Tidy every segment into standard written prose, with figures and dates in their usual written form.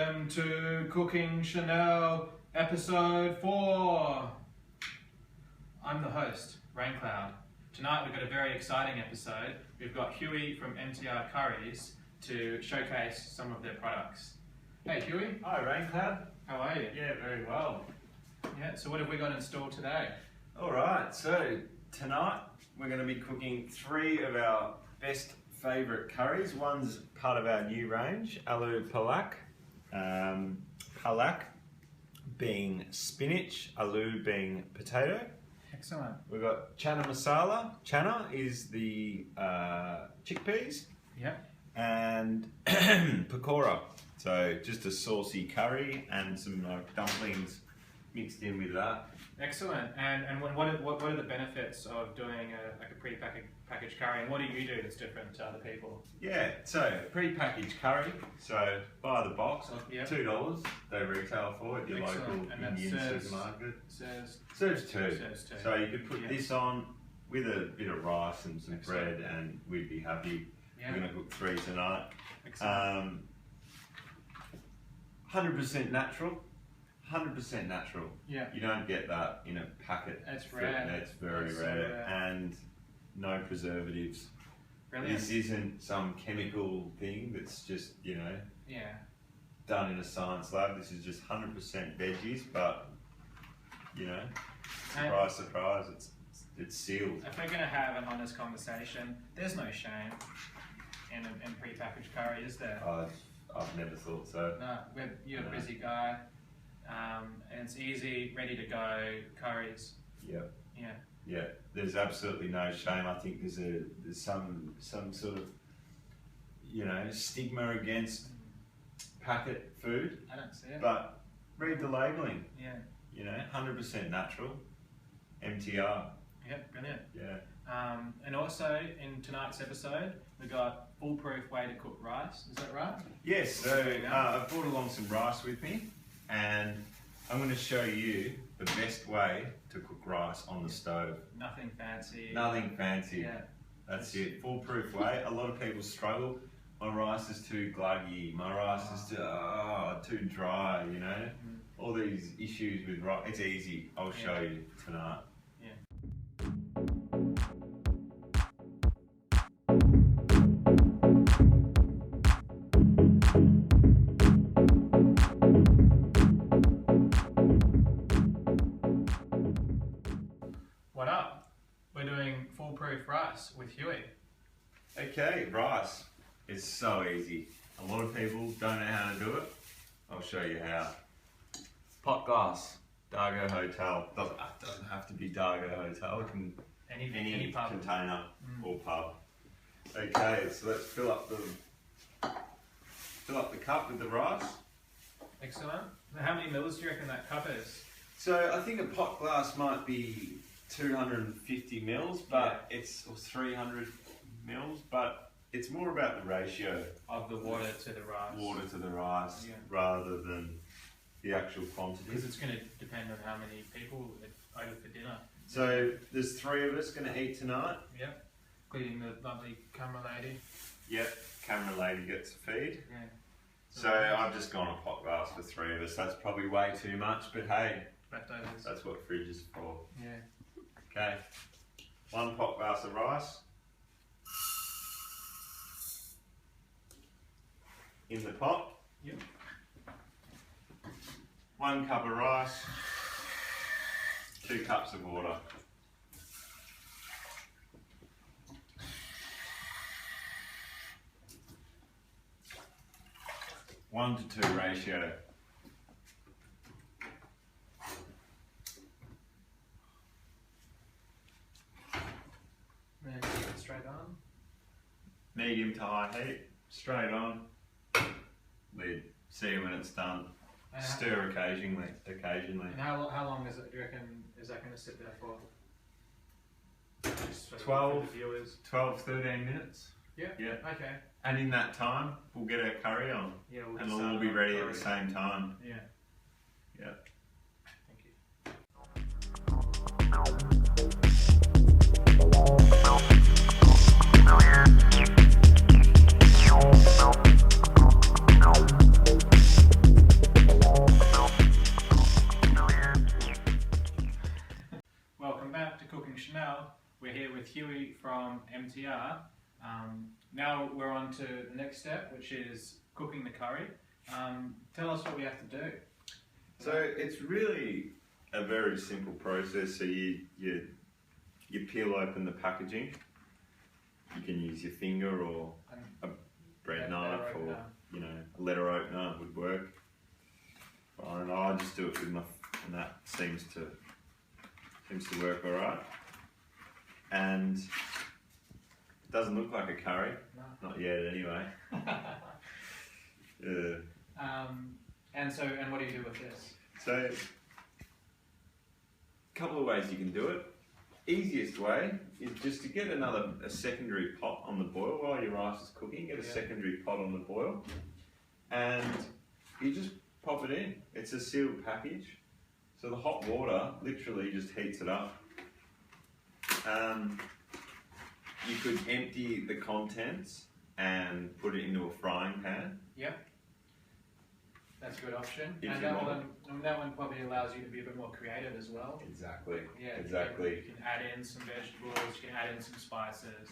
Welcome to Cooking Chanel episode 4. I'm the host, Raincloud. Tonight we've got a very exciting episode. We've got Huey from MTR Curries to showcase some of their products. Hey Huey. Hi Raincloud. How are you? Yeah, very well. Yeah, so what have we got in store today? Alright, so tonight we're going to be cooking 3 of our best favourite curries. One's part of our new range, Aloo Palak. Palak being spinach, aloo being potato. Excellent. We've got chana masala. Chana is the chickpeas. Yep. And pakora. So just a saucy curry and some dumplings mixed in with that. Excellent. And what are the benefits of doing a pre-packaged curry, and what do you do that's different to other people? Yeah, so pre-packaged curry. So buy the box, Yep. $2 they retail for at your Excellent. local And Indian serves, supermarket. Serves Serves two. Serves two. So you could put Yeah. this on with a bit of rice and some Excellent. bread, and we'd be happy. Yeah. We're going to cook 3 tonight. Excellent. 100% natural. 100% natural. Yeah. You don't get that in a packet. That's rare. It's very That's so rare. rare. And no preservatives. Brilliant. This isn't some chemical thing that's just, Yeah. done in a science lab. This is just 100% veggies, but, surprise, surprise, it's sealed. If we're going to have an honest conversation, there's no shame in pre-packaged curry, is there? I've never thought so. No, you're a busy guy, and it's easy, ready to go curries. Yep. Yeah. Yeah, there's absolutely no shame. I think there's some sort of, stigma against packet food, I don't see it. but read the labelling. Yeah. 100% natural, MTR. Yeah, brilliant. Yeah. And also in tonight's episode, we got foolproof way to cook rice. Is that right? Yes. So I've brought along some rice with me, and I'm going to show you the best way to cook rice on the stove. Nothing fancy. Nothing fancy. Yeah. That's it. Foolproof way. A lot of people struggle. My rice is too gluggy. My rice is too dry. All these issues with rice. It's easy. I'll show you tonight. What up? We're doing foolproof rice with Huey. Okay, rice is so easy. A lot of people don't know how to do it. I'll show you how. Pot glass, Dargo Hotel. Doesn't have to be Dargo Hotel. It can any pub. container or pub. Okay, so let's fill up the cup with the rice. Excellent. How many mils do you reckon that cup is? So I think a pot glass might be 250 mils, but or 300 mils, but it's more about the ratio Of the water to the rice. water to the rice rather than the actual quantity. Because it's going to depend on how many people are over for dinner. So there's 3 of us going to eat tonight. Yep. Including the lovely camera lady. Yep, camera lady gets a feed. Yeah. So I've just gone a pot glass for 3 of us. That's probably way too much, but hey, Leftovers. that's what fridge is for. Yeah. Okay, 1 pot glass of rice. In the pot. Yep. 1 cup of rice. 2 cups of water. One to 2 ratio. And then keep it straight on. Medium to high heat. Straight on. Lid. See when it's done. And Stir occasionally. And how long is it? Do you reckon is that going to sit there for? Just for 12. the viewers. 12-13 minutes. Yeah. Yeah. Okay. And in that time, we'll get our curry on. Yeah. We'll And just it'll all start be on ready at curry. the same time. Yeah. Yeah. Thank you. from MTR. Now we're on to the next step, which is cooking the curry. Tell us what we have to do. So it's really a very simple process. So you peel open the packaging. You can use your finger or a bread knife or a letter opener would work. And I just do it with my, and that seems to work all right. And it doesn't look like a curry, not yet anyway. And what do you do with this? So, a couple of ways you can do it. Easiest way is just to get a secondary pot on the boil while your rice is cooking. Get a secondary pot on the boil, and you just pop it in. It's a sealed package, so the hot water literally just heats it up. You could empty the contents and put it into a frying pan. Yep. That's a good option. If and that one probably allows you to be a bit more creative as well. Exactly. Yeah, exactly. You can add in some vegetables, you can add in some spices.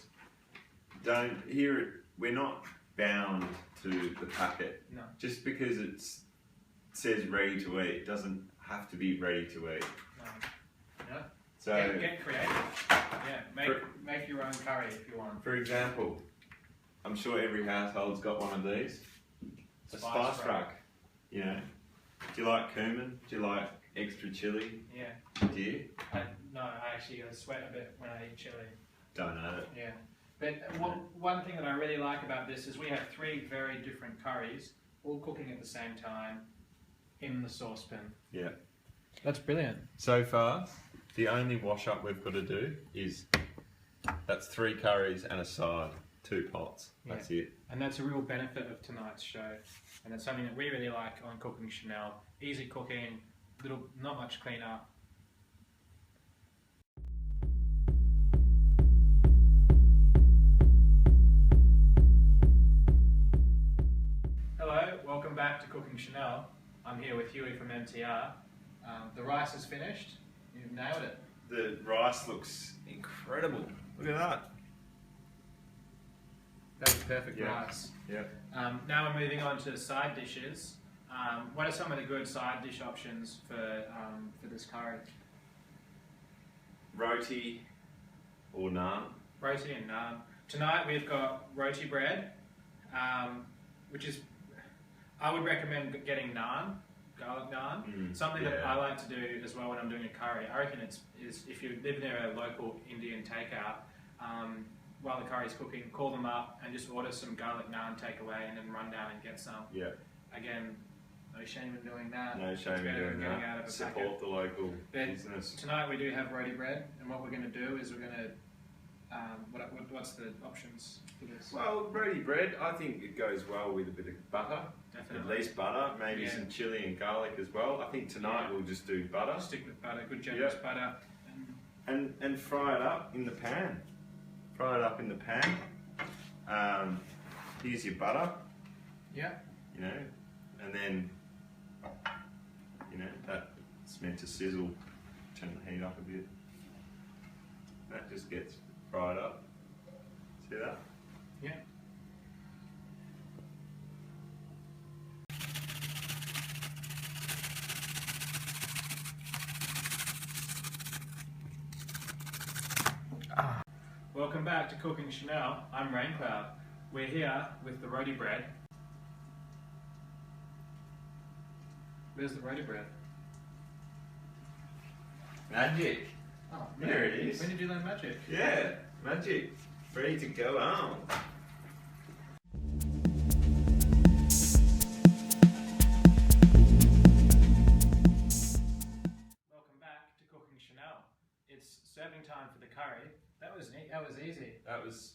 We're not bound to the packet. No. Just because it says ready to eat, it doesn't have to be ready to eat. No. So get creative. Yeah, make your own curry if you want. For example, I'm sure every household's got one of these. A spice rack. You know, do you like cumin? Do you like extra chili? Yeah. Do you? No, I actually sweat a bit when I eat chili. Don't know it. Yeah. But one thing that I really like about this is we have 3 very different curries, all cooking at the same time in the saucepan. Yeah. That's brilliant. So far, the only wash up we've got to do is, that's 3 curries and a side, 2 pots. That's it. And that's a real benefit of tonight's show. And it's something that we really like on Cooking Chanel. Easy cooking, not much cleanup. Hello, welcome back to Cooking Chanel. I'm here with Huey from MTR. The rice is finished. You've nailed it. The rice looks incredible. Look at that. That was perfect rice. Yeah. Now we're moving on to side dishes. What are some of the good side dish options for this curry? Roti and naan. Tonight we've got roti bread, which is, I would recommend getting naan, garlic naan. Something that I like to do as well when I'm doing a curry. I reckon is if you live near a local Indian takeout, while the curry's cooking, call them up and just order some garlic naan takeaway and then run down and get some. Yeah. Again, no shame in doing that. No shame in doing that. Out of a Support packet. The local business. Tonight we do have roti bread, and what we're going to do is we're going to, what's the options for this? Well, roti bread, I think it goes well with a bit of butter. Definitely. At least butter, maybe some chili and garlic as well. I think tonight we'll just do butter. Stick with butter, good generous butter. And fry it up in the pan. Fry it up in the pan. Here's your butter. Yeah. You know, and then, you know, that's meant to sizzle. Turn the heat up a bit. That just gets fried up. See that? Yeah. Welcome back to Cooking Chanel. I'm Raincloud. We're here with the roti bread. Where's the roti bread? Magic. Oh, there it is. When did you learn magic? Yeah, magic. Ready to go on. Welcome back to Cooking Chanel. It's serving time for the curry. That was easy. That was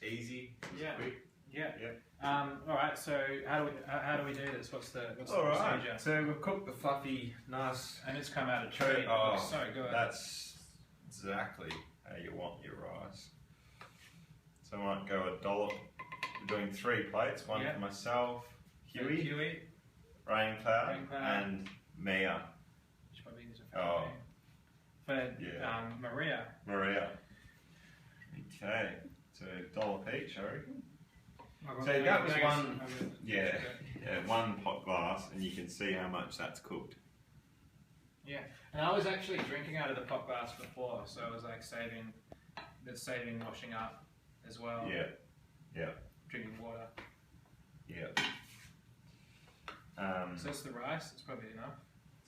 easy. Quick. Yeah. All right. So how do we do this? What's the procedure? Right. So we've cooked the fluffy, nice, and it's come out of tree. Oh, so good. That's exactly how you want your rice. So I might go a dollop. We're doing 3 plates. One for myself, Huey, Raincloud, and Mia. Which probably is a for Maria. Maria. Okay, so $1 each, I reckon. I've So got- that was I guess- one, I guess- yeah, one pot glass, and you can see how much that's cooked. Yeah, and I was actually drinking out of the pot glass before, so I was like saving washing up as well. Yeah, yeah, Drinking water. yeah. So that's the rice. It's probably enough.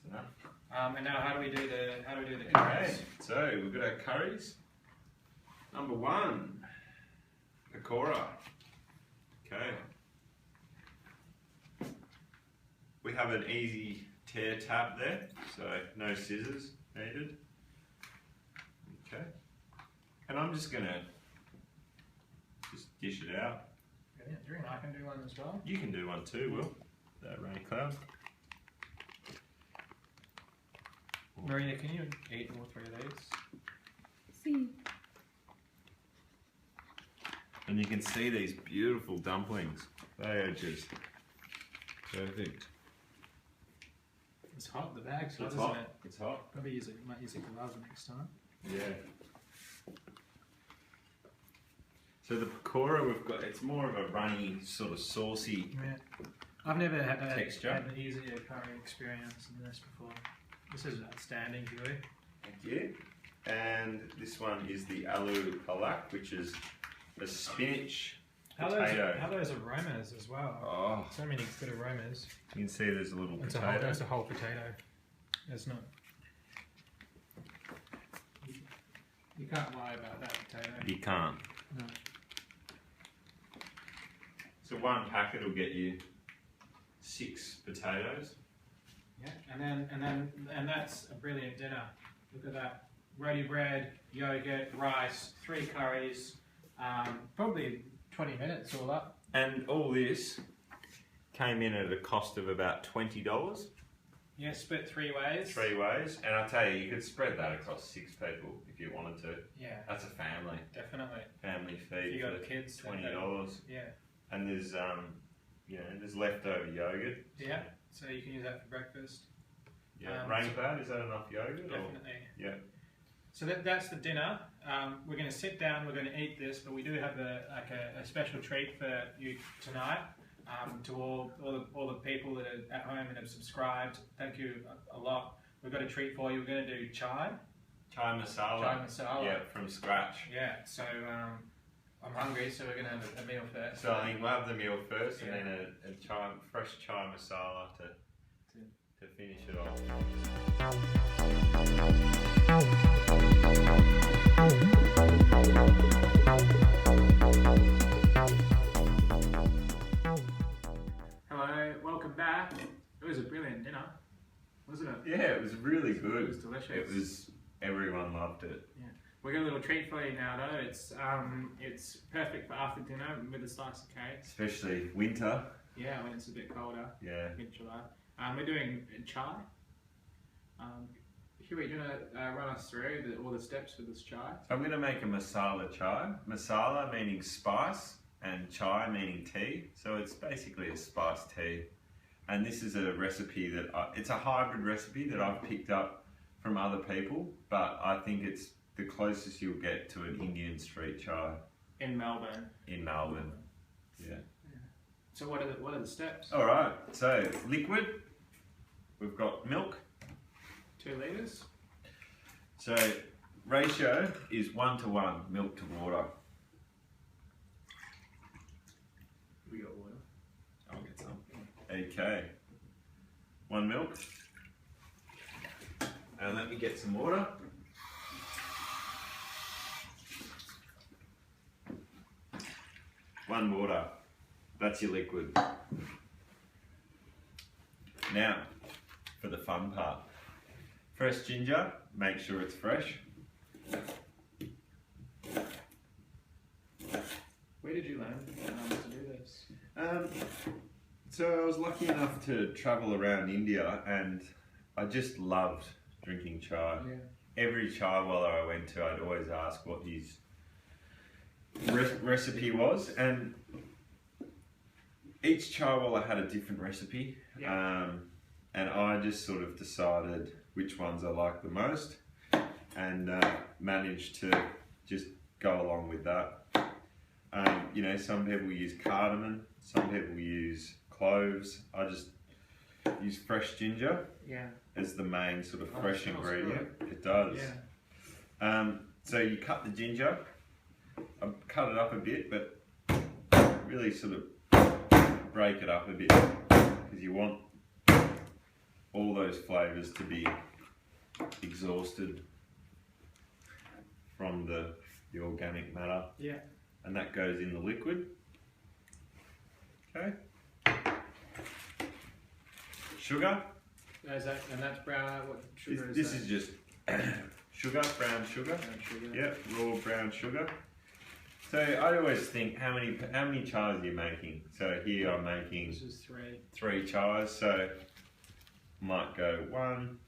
That's enough. And now how do we do the Okay, curries? so we've got our curries. Number 1, pakora. Okay. We have an easy tear tab there, so no scissors needed. Okay. And I'm just gonna dish it out. Brilliant. Do you reckon I can do one as well? You can do one too, Will. That rain cloud. Marina, can you eat all 3 of these? See. And you can see these beautiful dumplings. They are just perfect. It's hot. The bag's hot, It's isn't hot. it? It's hot. Probably might use a glove next time. Yeah. So the pakora we've got, it's more of a runny, sort of saucy. Yeah. I've never had Texture. had an easier curry experience than this before. This is outstanding, Huey. Thank you. And this one is the aloo palak, which is a spinach potato. How those aromas as well. Oh, So many good aromas. you can see there's a little It's potato. a whole potato. It's not. You can't lie about that potato. You can't. No. So one packet will get you 6 potatoes. Yeah, and that's a brilliant dinner. Look at that. Roti bread, yogurt, rice, 3 curries, probably 20 minutes all up. And all this came in at a cost of about $20, Yeah, split 3 ways. 3 ways. And I tell you, you could spread that across 6 people if you wanted to. Yeah, That's a family definitely. feed If you got for kids, then $20. Yeah, And there's there's leftover yogurt. yeah. So you can use that for breakfast. Yeah. Rain cloud, is that enough yogurt? Definitely. Or? Yeah. So that's the dinner. We're going to sit down. We're going to eat this, but we do have a special treat for you tonight. To all the people that are at home and have subscribed, thank you a lot. We've got a treat for you. We're going to do chai. Chai masala. Chai masala. Yeah, from scratch. Yeah. So I'm hungry, so we're going to have a meal first. So I think we'll have the meal first, Yeah. and then a fresh chai masala to finish it off. Hello, welcome back. It was a brilliant dinner, wasn't it? Yeah, it was really good. It was delicious. It was. Everyone loved it. We got a little treat for you now, though. It's perfect for after dinner with a slice of cake. Especially winter. Yeah, when it's a bit colder, Yeah. mid-July. We're doing chai. Huey, do you want to run us through all the steps for this chai? I'm going to make a masala chai. Masala meaning spice, and chai meaning tea. So it's basically a spiced tea. And this is a recipe that it's a hybrid recipe that I've picked up from other people, but I think it's the closest you'll get to an Indian street chai In Melbourne. in Melbourne. Yeah. So what are the steps? All right. So liquid. We've got milk. 2 litres. So ratio is 1:1 milk to water. We got water. I'll get some. Okay. 1 milk. And let me get some water. One water. That's your liquid. Now, for the fun part. Fresh ginger, make sure it's fresh. Where did you learn to do this? So I was lucky enough to travel around India, and I just loved drinking chai. Yeah. Every chai wallah I went to, I'd always ask what his recipe was, and each chai wallah had a different recipe. Yeah. And I just sort of decided which ones I liked the most, and managed to just go along with that. You know, some people use cardamom, some people use cloves. I just use fresh ginger as the main sort of fresh ingredient. Good. It does. Yeah. So you cut the ginger. I cut it up a bit, but really sort of break it up a bit because you want all those flavours to be exhausted from the organic matter. Yeah. And that goes in the liquid. Okay. Sugar. And that's brown. What sugar is that? This is just sugar, brown sugar. Yep, raw brown sugar. So I always think, how many chais are you making? So here I'm making. This is 3. 3 chais. So might go 1,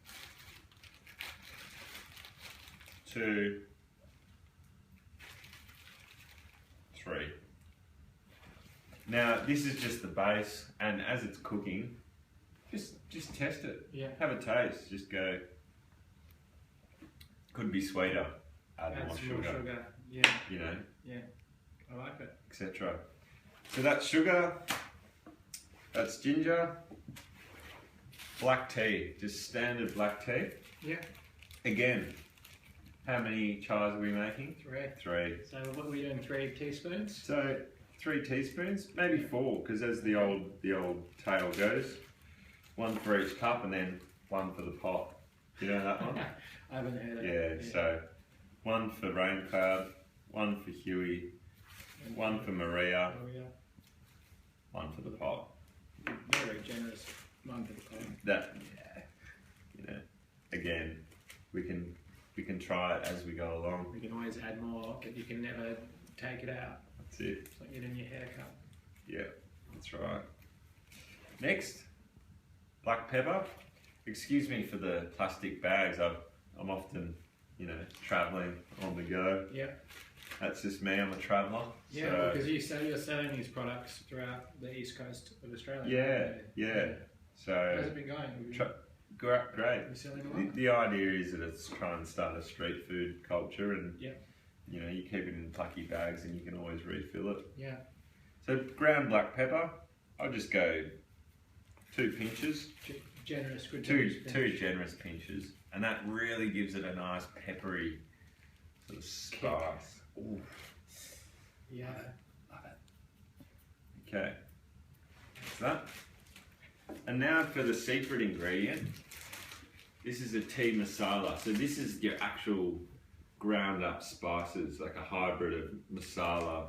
2, 3. Now this is just the base, and as it's cooking, just test it. Yeah. Have a taste. Just go. Could be sweeter. Add more sugar. Yeah. You know. Yeah. I like it. Etc. So that's sugar. That's ginger. Black tea. Just standard black tea. Yeah. Again. How many chais are we making? 3. 3. So what are we doing? 3 teaspoons? So 3 teaspoons, maybe 4, because as the old tale goes, 1 for each cup and then 1 for the pot. Do you know that one? I haven't heard it. Yeah. So 1 for Raincloud, 1 for Huey, 1 for Maria, 1 for the pot. Very generous. 1 for the pot. That, you know, again, we can try it as we go along. We can always add more, but you can never take it out. That's it. It's like getting your hair cut. Yeah, that's right. Next, black pepper. Excuse me for the plastic bags. I'm often, you know, travelling on the go. Yeah. That's just me. I'm a traveller. Yeah, so, because you're selling these products throughout the east coast of Australia. Yeah. So how's it been going? Great. The idea is that it's trying to start a street food culture, and you know, you keep it in plucky bags and you can always refill it. Yeah. So ground black pepper, I'll just go 2 pinches. Generous, good. Two generous pinches, and that really gives it a nice peppery sort of spice. Ooh. Yeah, love it. Okay. That's that. And now for the secret ingredient. This is a tea masala. So this is your actual ground up spices, like a hybrid of masala,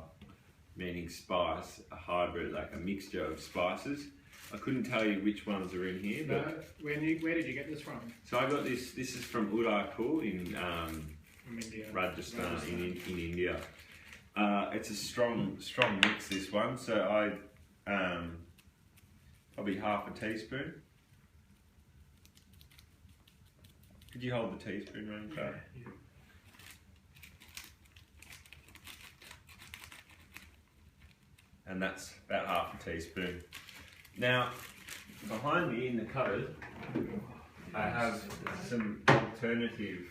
meaning spice, a hybrid, like a mixture of spices. I couldn't tell you which ones are in here. No, where did you get this from? So I got this is from Udaipur in India. Rajasthan. In India. It's a strong mix, this one. So I probably half a teaspoon. Could you hold the teaspoon, Rainbow? Yeah. And that's about half a teaspoon. Now, behind me in the cupboard, I have some alternative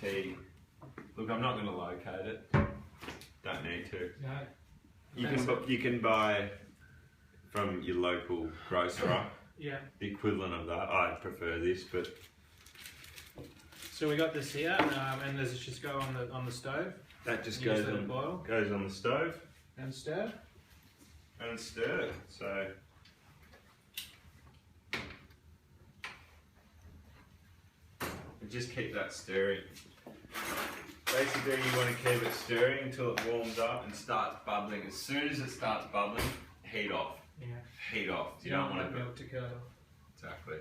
tea. Look, I'm not going to locate it. Don't need to. No. You can buy from your local grocer. Yeah. The equivalent of that. I prefer this, but. So we got this here, and does it just go on the stove? That just goes on the stove. And stir. And stir. So. Just keep that stirring. Basically, you want to keep it stirring until it warms up and starts bubbling. As soon as it starts bubbling, heat off. Yeah. Heat off. You don't want milk to curdle. Exactly.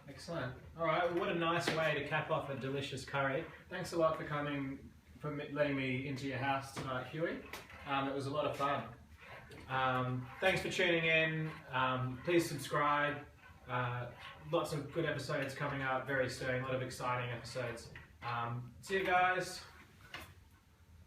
Excellent. All right. Well, what a nice way to cap off a delicious curry. Thanks a lot for coming, for letting me into your house tonight, Huey. It was a lot of fun. Thanks for tuning in. Please subscribe. Lots of good episodes coming up very soon. A lot of exciting episodes. See you guys.